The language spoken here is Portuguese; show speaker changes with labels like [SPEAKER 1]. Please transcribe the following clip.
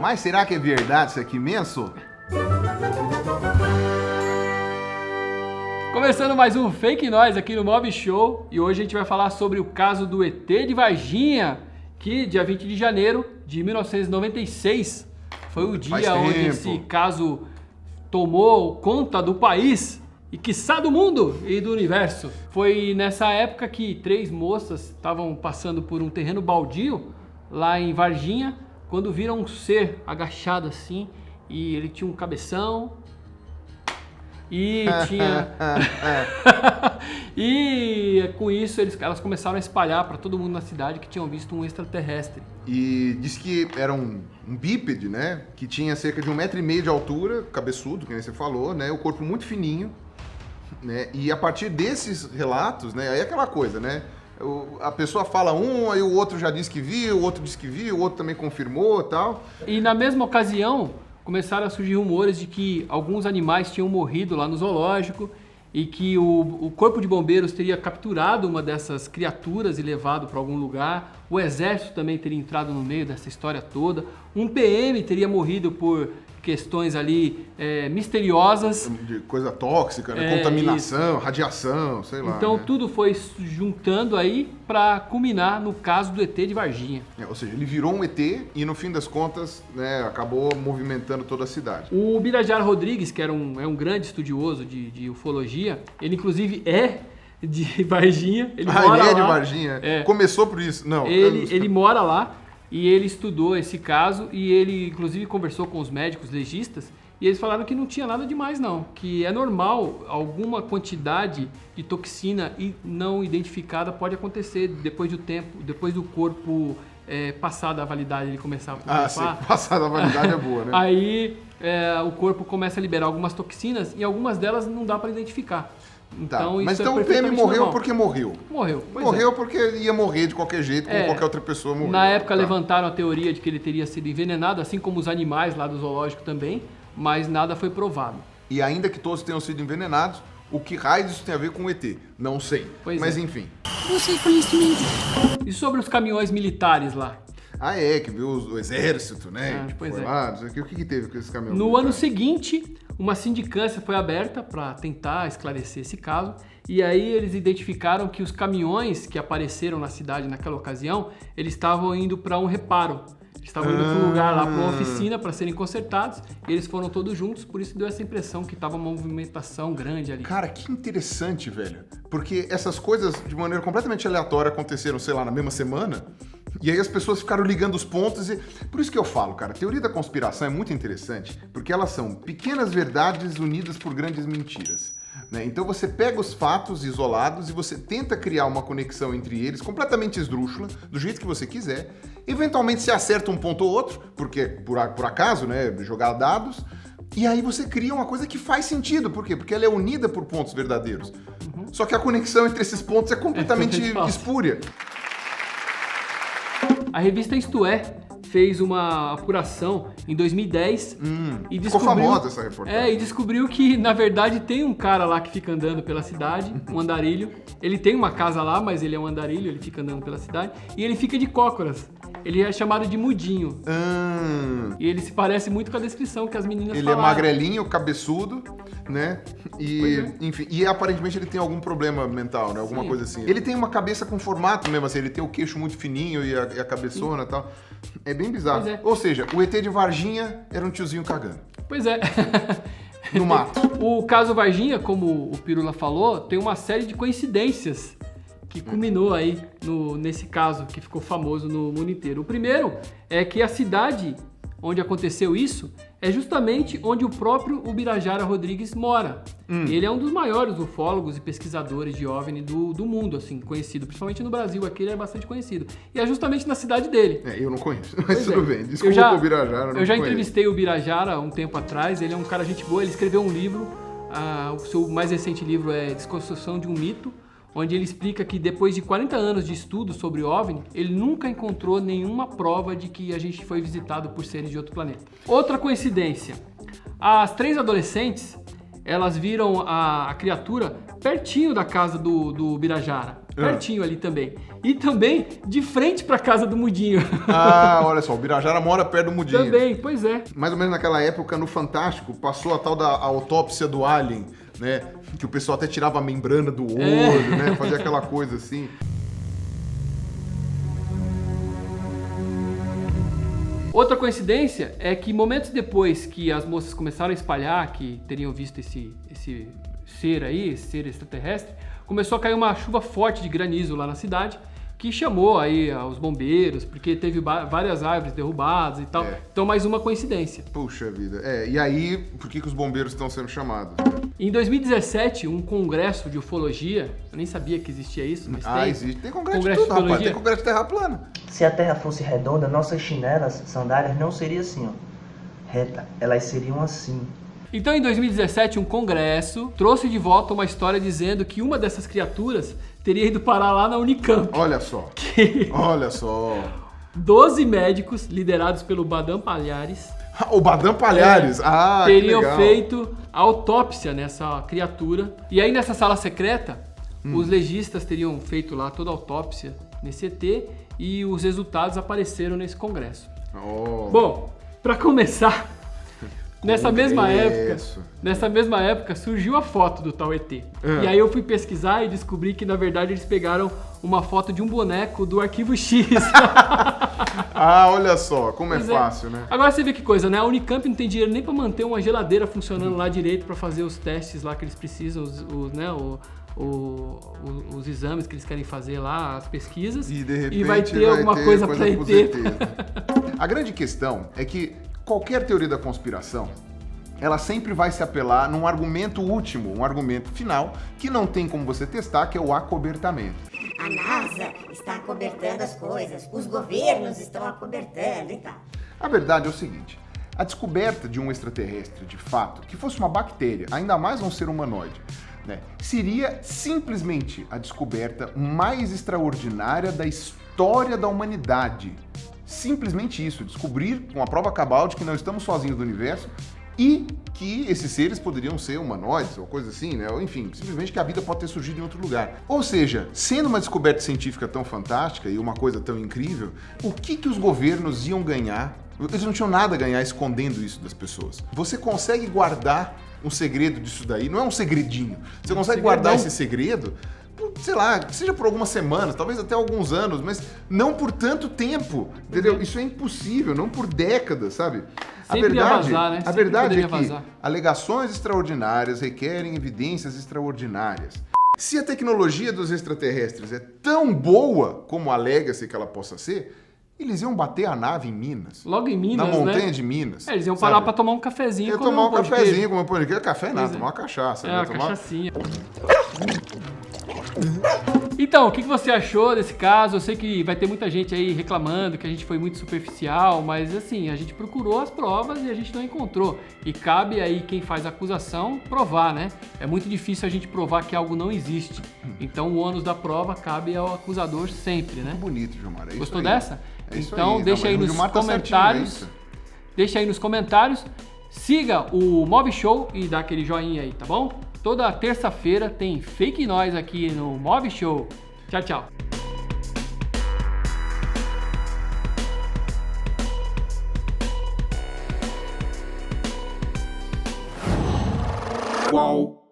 [SPEAKER 1] Mas será que é verdade isso aqui mesmo?
[SPEAKER 2] Começando mais um Fake News aqui no Mob Show, e hoje a gente vai falar sobre o caso do ET de Varginha, que dia 20 de janeiro de 1996 foi o dia onde esse caso tomou conta do país e quiçá do mundo e do universo. Foi nessa época que 3 moças estavam passando por um terreno baldio lá em Varginha, quando viram um ser agachado assim, e ele tinha um cabeção e tinha e com isso elas começaram a espalhar para todo mundo na cidade que tinham visto um extraterrestre.
[SPEAKER 1] E diz que era um bípede, né? Que tinha cerca de 1,5 m de altura, cabeçudo, que nem você falou, né? O corpo muito fininho, né? E a partir desses relatos, né? Aí é aquela coisa, né? A pessoa fala aí o outro já disse que viu, o outro disse que viu, o outro também confirmou e tal.
[SPEAKER 2] E na mesma ocasião começaram a surgir rumores de que alguns animais tinham morrido lá no zoológico e que o corpo de bombeiros teria capturado uma dessas criaturas e levado para algum lugar. O exército também teria entrado no meio dessa história toda. Um PM teria morrido por questões ali misteriosas.
[SPEAKER 1] De coisa tóxica, né? Contaminação, radiação, sei lá.
[SPEAKER 2] Então
[SPEAKER 1] né?
[SPEAKER 2] tudo foi juntando aí para culminar no caso do ET de Varginha.
[SPEAKER 1] Ou seja, ele virou um ET e no fim das contas, né, acabou movimentando toda a cidade.
[SPEAKER 2] O Birajara Rodrigues, que é um grande estudioso de ufologia, ele inclusive é de Varginha. Ele mora
[SPEAKER 1] ele é
[SPEAKER 2] lá.
[SPEAKER 1] de Varginha? Começou por isso? Não.
[SPEAKER 2] Ele mora lá. E ele estudou esse caso e ele, inclusive, conversou com os médicos legistas e eles falaram que não tinha nada demais não, que é normal, alguma quantidade de toxina não identificada pode acontecer depois do tempo, depois do corpo passar da validade, ele começar a pulverizar.
[SPEAKER 1] Sim, passar da validade é boa, né?
[SPEAKER 2] Aí o corpo começa a liberar algumas toxinas e algumas delas não dá para identificar. Então,
[SPEAKER 1] mas então o PM morreu normal. Porque morreu.
[SPEAKER 2] Morreu
[SPEAKER 1] porque ia morrer de qualquer jeito, como qualquer outra pessoa morreu.
[SPEAKER 2] Na época levantaram a teoria de que ele teria sido envenenado, assim como os animais lá do zoológico também, mas nada foi provado.
[SPEAKER 1] E ainda que todos tenham sido envenenados, o que raio isso tem a ver com o ET? Não sei. Mas enfim.
[SPEAKER 2] Não sei conhecimento. E sobre os caminhões militares lá?
[SPEAKER 1] Que viu o exército, né? O que teve com esses caminhões?
[SPEAKER 2] No ano seguinte, uma sindicância foi aberta para tentar esclarecer esse caso. E aí eles identificaram que os caminhões que apareceram na cidade naquela ocasião, eles estavam indo para um reparo. Eles estavam indo para um lugar lá, para uma oficina para serem consertados. E eles foram todos juntos, por isso deu essa impressão que estava uma movimentação grande ali.
[SPEAKER 1] Cara, que interessante, velho. Porque essas coisas, de maneira completamente aleatória, aconteceram, sei lá, na mesma semana. E aí as pessoas ficaram ligando os pontos e... Por isso que eu falo, cara, a teoria da conspiração é muito interessante, porque elas são pequenas verdades unidas por grandes mentiras. Né? Então você pega os fatos isolados e você tenta criar uma conexão entre eles, completamente esdrúxula, do jeito que você quiser. Eventualmente você acerta um ponto ou outro, porque por acaso, né, jogar dados, e aí você cria uma coisa que faz sentido. Por quê? Porque ela é unida por pontos verdadeiros. Só que a conexão entre esses pontos é completamente espúria.
[SPEAKER 2] A revista Isto É fez uma apuração em 2010 e
[SPEAKER 1] ficou famosa essa reportagem.
[SPEAKER 2] E descobriu que, na verdade, tem um cara lá que fica andando pela cidade, um andarilho. Ele tem uma casa lá, mas ele é um andarilho, ele fica andando pela cidade. E ele fica de cócoras. Ele é chamado de Mudinho. E ele se parece muito com a descrição que as meninas falaram.
[SPEAKER 1] Ele é magrelinho, cabeçudo, né? Enfim, e aparentemente ele tem algum problema mental, né? Alguma coisa assim. Ele tem uma cabeça com formato mesmo, assim, ele tem o queixo muito fininho e a cabeçona e tal. É bem bizarro. Ou seja, o ET de Varginha era um tiozinho cagando.
[SPEAKER 2] Pois é.
[SPEAKER 1] No mato.
[SPEAKER 2] O caso Varginha, como o Pirula falou, tem uma série de coincidências que culminou aí nesse caso que ficou famoso no mundo inteiro. O primeiro é que a cidade onde aconteceu isso é justamente onde o próprio Birajara Rodrigues mora. Ele é um dos maiores ufólogos e pesquisadores de OVNI do mundo, assim, conhecido. Principalmente no Brasil, aqui ele é bastante conhecido. E é justamente na cidade dele.
[SPEAKER 1] Eu não conheço, mas tudo bem. Desculpa o Birajara,
[SPEAKER 2] eu já entrevistei o Birajara um tempo atrás, ele é um cara gente boa, ele escreveu um livro, o seu mais recente livro é Desconstrução de um Mito, onde ele explica que depois de 40 anos de estudo sobre OVNI, ele nunca encontrou nenhuma prova de que a gente foi visitado por seres de outro planeta. Outra coincidência, as 3 adolescentes, elas viram a criatura pertinho da casa do Birajara. pertinho ali também. E também de frente pra casa do Mudinho.
[SPEAKER 1] Ah, olha só, o Birajara mora perto do Mudinho.
[SPEAKER 2] Também, pois é.
[SPEAKER 1] Mais ou menos naquela época, no Fantástico, passou a tal da autópsia do Alien, né? Que o pessoal até tirava a membrana do olho, né? Fazia aquela coisa assim.
[SPEAKER 2] Outra coincidência é que momentos depois que as moças começaram a espalhar que teriam visto esse ser aí, esse ser extraterrestre, começou a cair uma chuva forte de granizo lá na cidade, que chamou aí os bombeiros, porque teve várias árvores derrubadas e tal. Então, mais uma coincidência.
[SPEAKER 1] Puxa vida. E aí, por que os bombeiros estão sendo chamados?
[SPEAKER 2] Em 2017, um congresso de ufologia, eu nem sabia que existia isso, mas tem.
[SPEAKER 1] Existe. Tem congresso de tudo, rapaz. Tem congresso de terra plana.
[SPEAKER 3] Se a Terra fosse redonda, nossas chinelas, sandálias, não seriam assim, ó, reta. Elas seriam assim.
[SPEAKER 2] Então, em 2017, um congresso trouxe de volta uma história dizendo que uma dessas criaturas teria ido parar lá na Unicamp.
[SPEAKER 1] Olha só. Olha só.
[SPEAKER 2] 12 médicos, liderados pelo Badam Palhares,
[SPEAKER 1] O Badam Palhares.
[SPEAKER 2] teriam
[SPEAKER 1] que legal.
[SPEAKER 2] feito a autópsia nessa criatura. E aí, nessa sala secreta, os legistas teriam feito lá toda a autópsia nesse ET e os resultados apareceram nesse congresso.
[SPEAKER 1] Oh.
[SPEAKER 2] Bom, para começar, nessa mesma época surgiu a foto do tal ET. E aí eu fui pesquisar e descobri que na verdade eles pegaram uma foto de um boneco do Arquivo X.
[SPEAKER 1] Olha só, como é fácil, né?
[SPEAKER 2] Agora você vê que coisa, né? A Unicamp não tem dinheiro nem para manter uma geladeira funcionando lá direito para fazer os testes lá que eles precisam, os exames que eles querem fazer lá, as pesquisas.
[SPEAKER 1] E de repente
[SPEAKER 2] vai ter alguma coisa para ET.
[SPEAKER 1] A grande questão é que qualquer teoria da conspiração, ela sempre vai se apelar num argumento último, um argumento final, que não tem como você testar, que é o acobertamento.
[SPEAKER 4] A NASA está acobertando as coisas, os governos estão acobertando e tal.
[SPEAKER 1] A verdade é o seguinte, a descoberta de um extraterrestre, de fato, que fosse uma bactéria, ainda mais um ser humanoide, né, seria simplesmente a descoberta mais extraordinária da história da humanidade. Simplesmente isso, descobrir com a prova cabal de que não estamos sozinhos do universo e que esses seres poderiam ser humanoides ou coisa assim, né? Ou, enfim, simplesmente que a vida pode ter surgido em outro lugar. Ou seja, sendo uma descoberta científica tão fantástica e uma coisa tão incrível, o que os governos iam ganhar? Eles não tinham nada a ganhar escondendo isso das pessoas. Você consegue guardar um segredo disso daí, não é um segredinho. Você consegue guardar esse segredo, sei lá, seja por algumas semanas, talvez até alguns anos, mas não por tanto tempo, entendeu? Isso é impossível, não por décadas, sabe?
[SPEAKER 2] Sempre ia vazar, né?
[SPEAKER 1] A verdade é que
[SPEAKER 2] vazar.
[SPEAKER 1] alegações extraordinárias requerem evidências extraordinárias. Se a tecnologia dos extraterrestres é tão boa como alega-se que ela possa ser, eles iam bater a nave em Minas.
[SPEAKER 2] Logo em Minas,
[SPEAKER 1] na montanha
[SPEAKER 2] né?
[SPEAKER 1] de Minas.
[SPEAKER 2] Eles iam parar para tomar um cafezinho.
[SPEAKER 1] Ia tomar um cafezinho, comer um pão de queijo. Café nada, tomar uma cachaça.
[SPEAKER 2] Uma cachaçinha. Então, o que você achou desse caso? Eu sei que vai ter muita gente aí reclamando que a gente foi muito superficial, mas assim, a gente procurou as provas e a gente não encontrou. E cabe aí quem faz a acusação provar, né? É muito difícil a gente provar que algo não existe. Então o ônus da prova cabe ao acusador sempre, né?
[SPEAKER 1] Muito bonito, Gilmar.
[SPEAKER 2] Gostou dessa?
[SPEAKER 1] É isso
[SPEAKER 2] então
[SPEAKER 1] aí.
[SPEAKER 2] Deixa aí nos comentários. Deixa aí nos comentários. Siga o Mob Show e dá aquele joinha aí, tá bom? Toda terça-feira tem Fake Nós aqui no Mob Show. Tchau, tchau.
[SPEAKER 1] Qual?